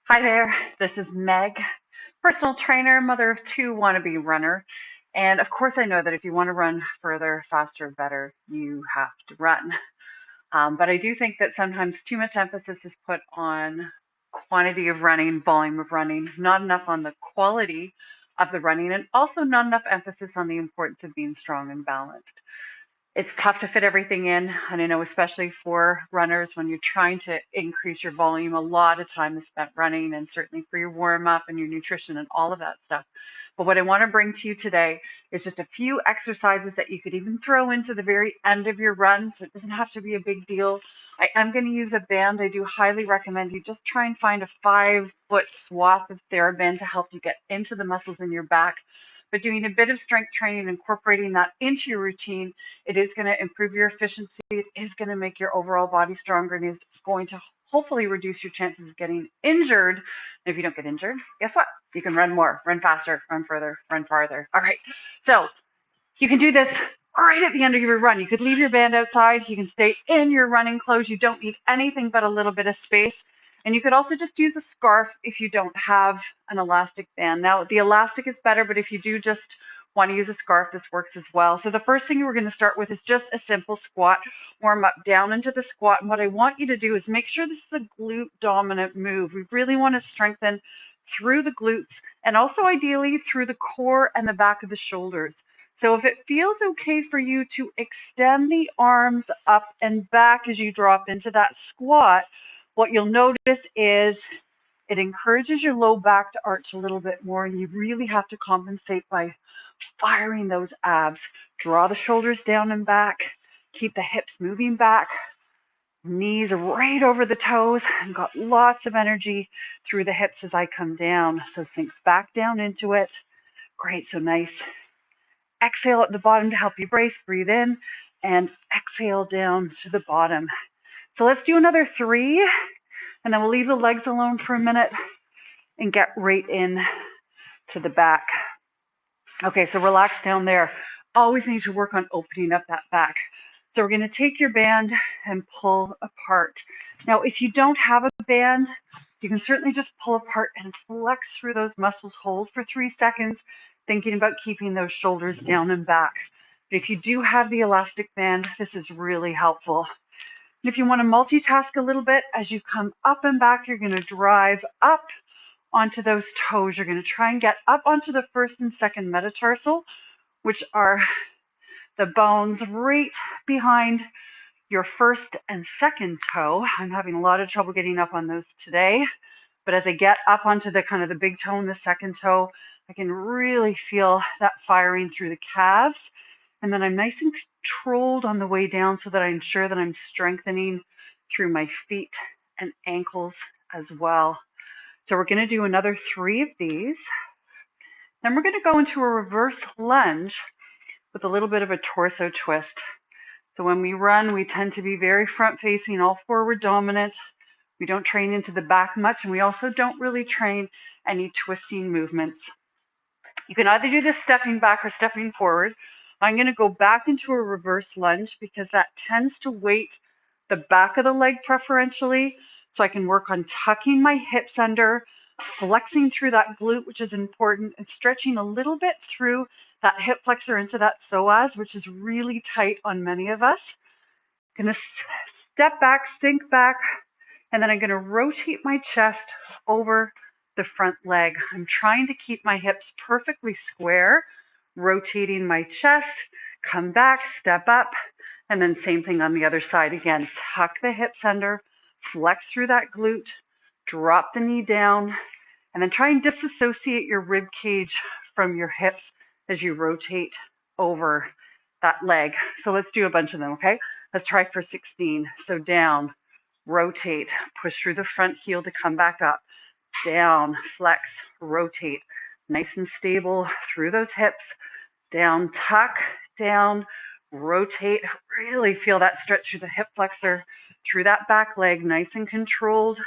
Hi there, this is Meg, personal trainer, mother of two, wannabe runner. And of course, I know that if you want to run further, faster, better, you have to run. But I do think that sometimes too much emphasis is put on quantity of running, volume of running, not enough on the quality of the running, and also not enough emphasis on the importance of being strong and balanced. It's tough to fit everything in, and I know especially for runners when you're trying to increase your volume, a lot of time is spent running, and certainly for your warm up and your nutrition and all of that stuff. But what I want to bring to you today is just a few exercises that you could even throw into the very end of your run, so it doesn't have to be a big deal. I am going to use a band. I do highly recommend you just try and find a 5 foot swath of TheraBand to help you get into the muscles in your back. But doing a bit of strength training, incorporating that into your routine, it is going to improve your efficiency. It is going to make your overall body stronger and is going to hopefully reduce your chances of getting injured. And if you don't get injured, guess what? You can run more, run faster, run further, run farther. All right. So you can do this right at the end of your run. You could leave your band outside. You can stay in your running clothes. You don't need anything but a little bit of space. And you could also just use a scarf if you don't have an elastic band. Now, the elastic is better, but if you do just want to use a scarf, this works as well. So the first thing we're going to start with is just a simple squat. Warm up down into the squat. And what I want you to do is make sure this is a glute dominant move. We really want to strengthen through the glutes and also ideally through the core and the back of the shoulders. So if it feels okay for you to extend the arms up and back as you drop into that squat, what you'll notice is it encourages your low back to arch a little bit more, and you really have to compensate by firing those abs. Draw the shoulders down and back, keep the hips moving back, knees right over the toes, and got lots of energy through the hips as I come down. So sink back down into it. Great, so nice. Exhale at the bottom to help you brace, breathe in, and exhale down to the bottom. So let's do another 3, and then we'll leave the legs alone for a minute and get right in to the back. Okay, so relax down there. Always need to work on opening up that back. So we're going to take your band and pull apart. Now, if you don't have a band, you can certainly just pull apart and flex through those muscles. Hold for 3 seconds, thinking about keeping those shoulders down and back. But if you do have the elastic band, this is really helpful. And if you want to multitask a little bit, as you come up and back, you're going to drive up onto those toes. You're going to try and get up onto the first and second metatarsal, which are the bones right behind your first and second toe. I'm having a lot of trouble getting up on those today. But as I get up onto the kind of the big toe and the second toe, I can really feel that firing through the calves. And then I'm nice and controlled on the way down so that I'm sure that I'm strengthening through my feet and ankles as well. So we're going to do another 3 of these. Then we're going to go into a reverse lunge with a little bit of a torso twist. So when we run, we tend to be very front facing, all forward dominant. We don't train into the back much, and we also don't really train any twisting movements. You can either do this stepping back or stepping forward. I'm going to go back into a reverse lunge because that tends to weight the back of the leg preferentially. So I can work on tucking my hips under, flexing through that glute, which is important, and stretching a little bit through that hip flexor into that psoas, which is really tight on many of us. I'm going to step back, sink back, and then I'm going to rotate my chest over the front leg. I'm trying to keep my hips perfectly square, rotating my chest, come back, step up, and then same thing on the other side. Again, tuck the hips under, flex through that glute, drop the knee down, and then try and disassociate your rib cage from your hips as you rotate over that leg. So let's do a bunch of them, okay? Let's try for 16. So down, rotate, push through the front heel to come back up, down, flex, rotate, nice and stable through those hips, down, tuck, down, rotate, really feel that stretch through the hip flexor, through that back leg, nice and controlled.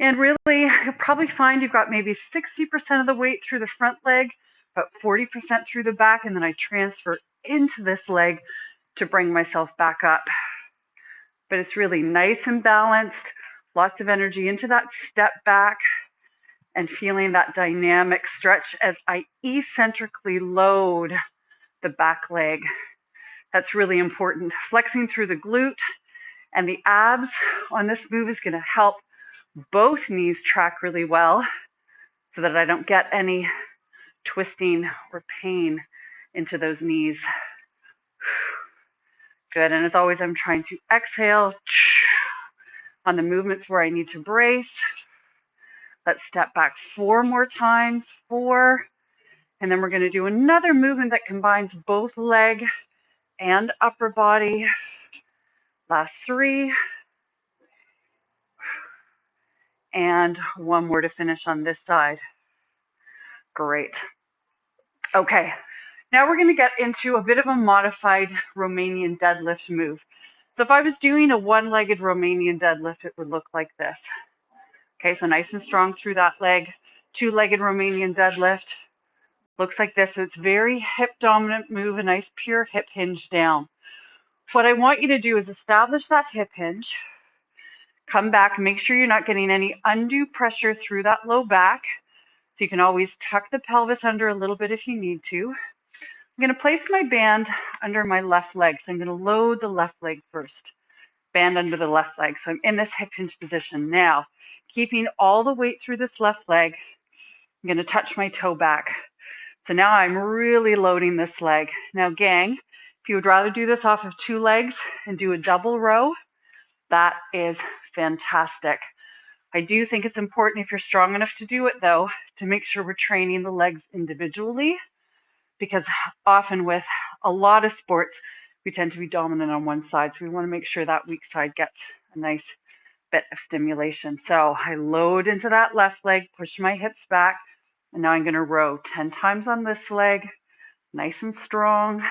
And really, you'll probably find you've got maybe 60% of the weight through the front leg, about 40% through the back, and then I transfer into this leg to bring myself back up. But it's really nice and balanced, Lots of energy into that step back and feeling that dynamic stretch as I eccentrically load the back leg. That's really important. Flexing through the glute and the abs on this move is going to help both knees track really well so that I don't get any twisting or pain into those knees. Good, and as always, I'm trying to exhale on the movements where I need to brace. Let's step back 4 more times, 4, and then we're going to do another movement that combines both leg and upper body. Last 3, and 1 more to finish on this side. Great. Okay, now we're going to get into a bit of a modified Romanian deadlift move. So if I was doing a one-legged Romanian deadlift, it would look like this. Okay, so nice and strong through that leg. Two-legged Romanian deadlift looks like this. So it's very hip dominant move, a nice pure hip hinge down. What I want you to do is establish that hip hinge. Come back, make sure you're not getting any undue pressure through that low back. So you can always tuck the pelvis under a little bit if you need to. I'm going to place my band under my left leg. So I'm going to load the left leg first. Band under the left leg. So I'm in this hip hinge position. Now, keeping all the weight through this left leg, I'm going to touch my toe back. So now I'm really loading this leg. Now, gang, if you would rather do this off of 2 legs and do a double row, that is fantastic. I do think it's important if you're strong enough to do it, though, to make sure we're training the legs individually, because often with a lot of sports, we tend to be dominant on one side. So we want to make sure that weak side gets a nice bit of stimulation. So I load into that left leg, push my hips back, and now I'm going to row 10 times on this leg, nice and strong,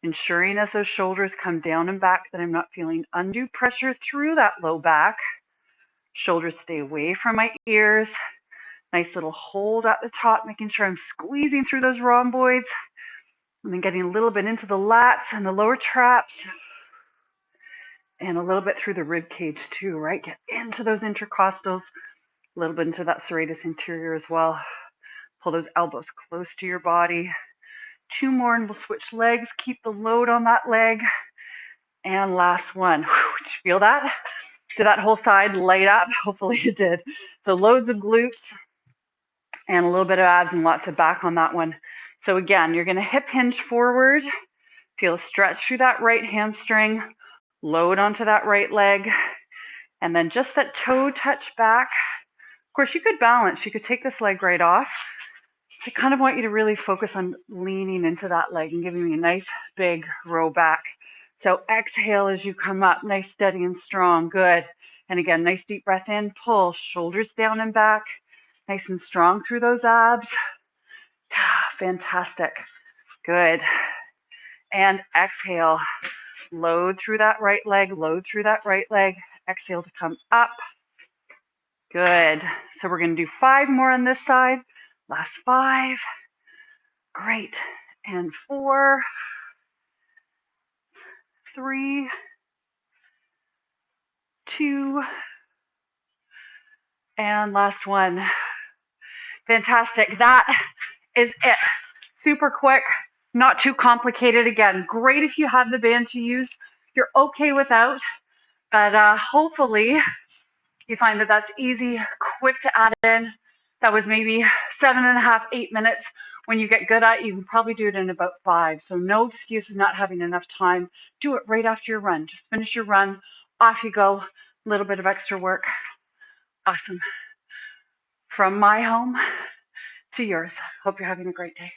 ensuring as those shoulders come down and back that I'm not feeling undue pressure through that low back. Shoulders stay away from my ears. Nice little hold at the top, making sure I'm squeezing through those rhomboids, and then getting a little bit into the lats and the lower traps, and a little bit through the rib cage too, right? Get into those intercostals, a little bit into that serratus anterior as well. Pull those elbows close to your body. 2 more and we'll switch legs. Keep the load on that leg. And last one. Did you feel that? Did that whole side light up? Hopefully it did. So loads of glutes and a little bit of abs and lots of back on that one. So again, you're going to hip hinge forward. Feel a stretch through that right hamstring. Load onto that right leg. And then just that toe touch back. Of course, you could balance. You could take this leg right off. I kind of want you to really focus on leaning into that leg and giving me a nice big row back. So exhale as you come up, nice, steady and strong, good. And again, nice deep breath in, pull, shoulders down and back, nice and strong through those abs. Fantastic, good. And exhale, load through that right leg, load through that right leg. Exhale to come up, good. So we're gonna do 5 more on this side. Last 5, great, and 4, 3, 2, and last 1. Fantastic, that is it. Super quick, not too complicated. Again, great if you have the band to use. You're okay without, but hopefully you find that that's easy, quick to add in. That was maybe 7.5, 8 minutes. When you get good at it, you can probably do it in about 5. So no excuses not having enough time. Do it right after your run. Just finish your run. Off you go. A little bit of extra work. Awesome. From my home to yours. Hope you're having a great day.